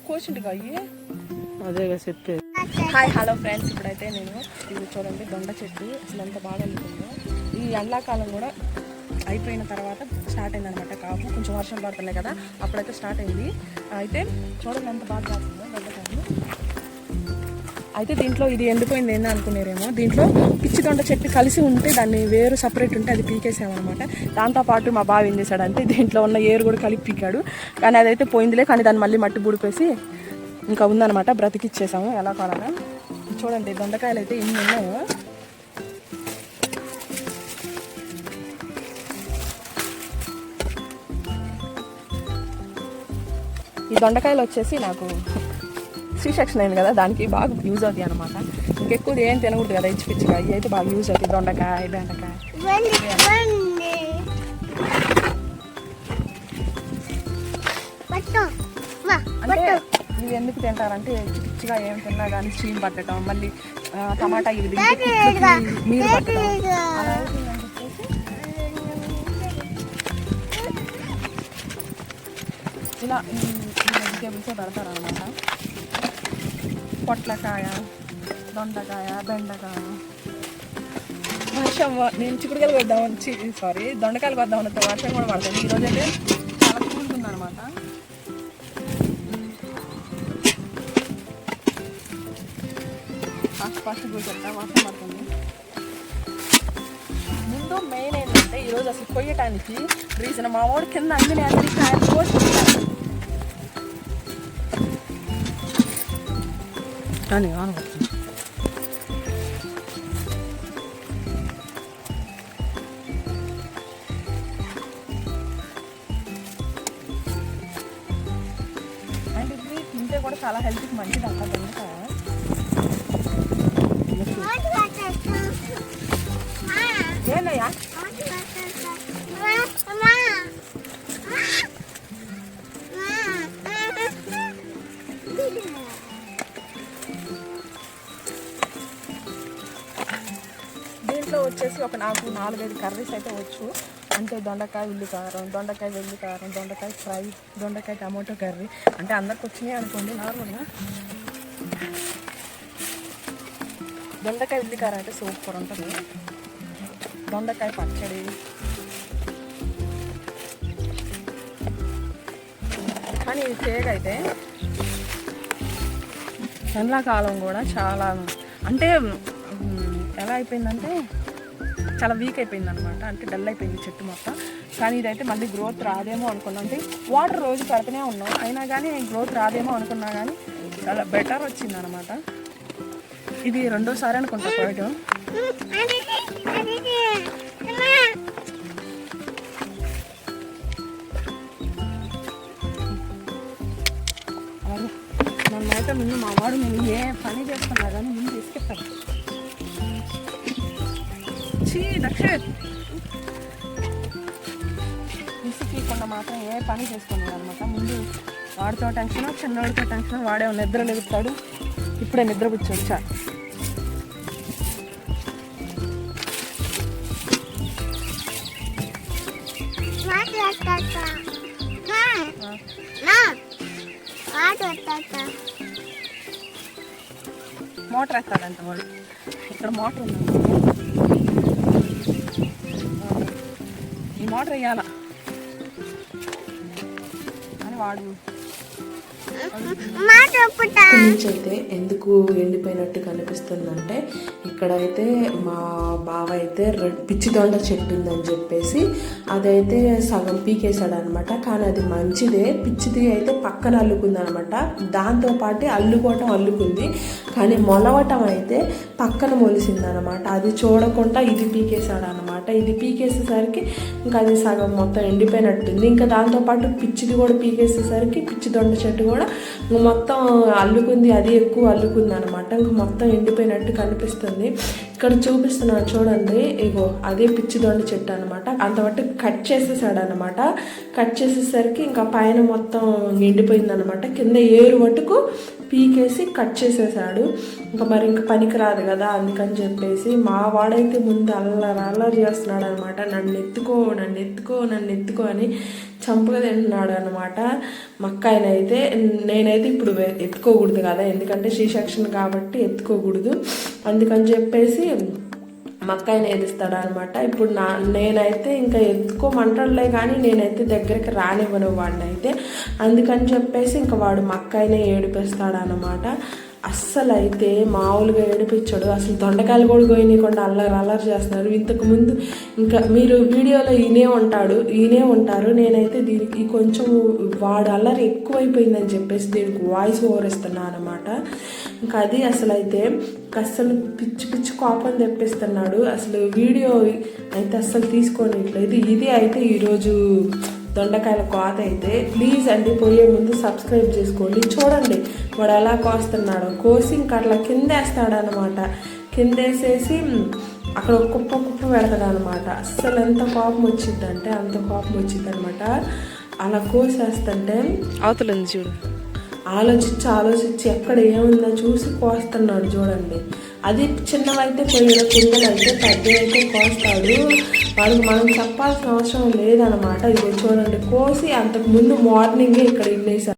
కోసిండుగా అయ్యి అదేగా చెప్పేది. హాయ్ హలో ఫ్రెండ్స్, ఇప్పుడైతే నేను ఇది చూడండి దొండ చెట్టు అసలు ఎంత బాగా అల్లుతుందో. ఈ ఎండాకాలం కూడా అయిపోయిన తర్వాత స్టార్ట్ అయిందనమాట కాపు. కొంచెం వర్షం పడుతున్నాయి కదా, అప్పుడైతే స్టార్ట్ అయింది. అయితే చూడండి ఎంత బాగా కాస్తుందో దొండకాయలు. అయితే దీంట్లో ఇది ఎండిపోయింది ఏంది అనుకునేరేమో, దీంట్లో పిచ్చి దొండ చెట్టు కలిసి ఉంటే దాన్ని వేరు సపరేట్ ఉంటే అది పీకేసామన్నమాట. దాంతోపాటు మా బావ ఏం చేశాడంటే దీంట్లో ఉన్న ఏరు కూడా కలిపి పీకాడు. కానీ అదైతే పోయిందిలే, కానీ దాన్ని మళ్ళీ మట్టి బుడిపేసి ఇంకా ఉందన్నమాట, బ్రతికిచ్చేసాము ఎలా కాలగా. చూడండి దొండకాయలు అయితే ఎన్ని ఉన్నాయో. ఈ దొండకాయలు వచ్చేసి నాకు సి సెక్షన్ అయింది కదా, దానికి బాగా యూజ్ అవుతాయి అనమాట. ఇంకెక్కువ ఏం తినకూడదు కదా ఇచ్చి పిచ్చిగా, ఇవి అయితే బాగా యూజ్ అవుతాయి. దొండకాయ బెండకాయ అంటే ఇవి ఎందుకు తింటారంటే పిచ్చిగా ఏం తిన్నా కానీ చీమ్ పట్టడం, మళ్ళీ టమాటా ఇవి నీరు పట్టడం అలా అవుతుందని చెప్పేసి ఇలా ఈ వెజిటేబుల్సే పెడతారనమాట. పొట్లకాయ, దొండకాయ, బెండకాయ. వర్షం నేను చిక్కుడుకాయలు కొద్దామని దొండకాయలు కొద్దామని వర్షం కూడా పడుతుంది. ఈరోజు అయితే చాలా కూల్గా అనమాట. ఫస్ట్ కూర్చొస్తా వర్షం పడుతుంది. ముందు మెయిన్ ఏంటంటే ఈరోజు అసలు కొయ్యటానికి రీజన్ మా వాడు కింద అన్ని కాయలు కోసుకుంటారు. అండ్ ఇది తింటే కూడా చాలా హెల్త్కి మంచిది అంట దొండకాయ. ఏందయ్యా దీంట్లో వచ్చేసి నాకు 4-5 కర్రీస్ అయితే వచ్చు. అంటే దొండకాయ ఉల్లికారం, దొండకాయ వెల్లికారం, దొండకాయ ఫ్రై, దొండకాయ టమాటో కర్రీ. అంటే అందరికి వచ్చినాయి అనుకోండి. నార్మల్గా దొండకాయ ఉల్లికారం అయితే సూపర్ ఉంటుంది. దొండకాయ పచ్చడి, కానీ ఇది తేగైతే ఎండాకాలం కూడా చాలా అంటే ఎలా అయిపోయిందంటే చాలా వీక్ అయిపోయింది అనమాట. అంటే డల్ అయిపోయింది చెట్టు మొత్తం. కానీ ఇదైతే మళ్ళీ గ్రోత్ రాదేమో అనుకున్నాం. అంటే వాటర్ రోజు పెడుతూనే ఉన్నాం, అయినా కానీ గ్రోత్ రాదేమో అనుకున్నా, కానీ చాలా బెటర్ వచ్చింది అనమాట. ఇది రెండోసారి అనుకుంటా పోయటం. నన్నైతే ముందు మా వాడు నేను ఏ పని చేస్తున్నా కానీ ముందు తీసుకెళ్తాను. తీసుకుండా మాత్రం ఏ పని చేసుకున్నాడు అనమాట. ముందు వాడితో టెన్షన్, చిన్నవాడితో టెన్షన్. వాడే నిద్ర లేపుతాడు. ఇప్పుడే నిద్ర పుచ్చొచ్చా. మోటార్ వేస్తాడంట వాడు. ఇక్కడ మోటార్ ఉంది, ఈ మోటార్ వేయాల అని వాడు. నుంచి అయితే ఎందుకు ఎండిపోయినట్టు కనిపిస్తుందంటే, ఇక్కడైతే మా బావ అయితే పిచ్చి దొండ చెట్టు ఉందని చెప్పేసి అదైతే సగం పీకేశాడు అనమాట. కానీ అది మంచిదే, పిచ్చిది అయితే పక్కన అల్లుకుంది అనమాట. దాంతోపాటు అల్లుకుంది, కానీ మొలవటం అయితే పక్కన మొలిసింది అనమాట. అది చూడకుండా ఇది పీకేశాడు అనమాట. ఇది పీకేసేసరికి ఇంకా అది సగం మొత్తం ఎండిపోయినట్టుంది. ఇంకా దాంతోపాటు పిచ్చిది కూడా పీకేసేసరికి పిచ్చి దొండ చెట్టు కూడా మొత్తం అల్లుకుంది, అది ఎక్కువ అల్లుకుంది అనమాట. ఇంక మొత్తం ఎండిపోయినట్టు కనిపిస్తుంది. ఇక్కడ చూపిస్తున్నాను చూడండి, ఇగో అదే పిచ్చి దొండ చెట్టు అనమాట. అంతవరకు కట్ చేసేసాడు అనమాట. కట్ చేసేసరికి ఇంకా పైన మొత్తం ఎండిపోయింది అనమాట. కింద ఏరు మటుకు పీకేసి కట్ చేసేసాడు. ఇంకా పనికి రాదు కదా, అందుకని చెప్పేసి మా వాడైతే ముందు అల్లరి చేస్తున్నాడు అనమాట. నన్ను ఎత్తుకో అని చంపుగా తింటున్నాడు అనమాట. మక్కాయన అయితే నేనైతే ఇప్పుడు ఎత్తుకోకూడదు కదా, ఎందుకంటే సి సెక్షన్ కాబట్టి ఎత్తుకోకూడదు, అందుకని చెప్పేసి మక్కాయని ఏదిస్తాడు అనమాట. ఇప్పుడు నేనైతే ఇంకా ఎత్తుకోమంటాడులే కానీ నేనైతే దగ్గరికి రానివ్వను వాడిని అయితే, అందుకని చెప్పేసి ఇంకా వాడు మక్కాయనే ఏడిపిస్తాడు అనమాట. అస్సలు అయితే మామూలుగా ఏడిపించాడు. అసలు దొండకాయలు కూడా పోయినకుండా అల్లరి చేస్తున్నారు. ఇంతకుముందు ఇంకా మీరు వీడియోలో ఈయనే ఉంటారు. నేనైతే దీనికి కొంచెం వాడు అల్లరి ఎక్కువైపోయిందని చెప్పేసి దీనికి వాయిస్ ఓవర్ ఇస్తున్నాను అనమాట. ఇంకా అది అసలు పిచ్చి కోపం తెప్పిస్తున్నాడు. అసలు వీడియో అయితే అస్సలు తీసుకోనిట్లేదు. ఇది అయితే ఈరోజు దొండకాయల కోత అయితే. ప్లీజ్ అండి పోయే ముందు సబ్స్క్రైబ్ చేసుకోండి. చూడండి వాడు ఎలా కోస్తున్నాడు. కోసి ఇంకా అట్లా కిందేస్తాడనమాట. కిందేసేసి అక్కడ ఒక కుప్ప పెడతాడు అనమాట. అస్సలు ఎంత కోపం వచ్చిందంటే అంత కోపం వచ్చింది అనమాట. అలా కోసేస్తుంటే అవతలంది చూడు, ఆలోచించి ఎక్కడ ఏముందో చూసి కోస్తున్నాడు చూడండి. అది చిన్నవైతే పోయిన కిందనైతే పెద్దవైతే కోస్తాడు. వాడికి మనం చెప్పాల్సిన అవసరం లేదనమాట. ఇది చూడండి కోసి అంతకు ముందు మార్నింగే ఇక్కడ ఇల్లేసారు.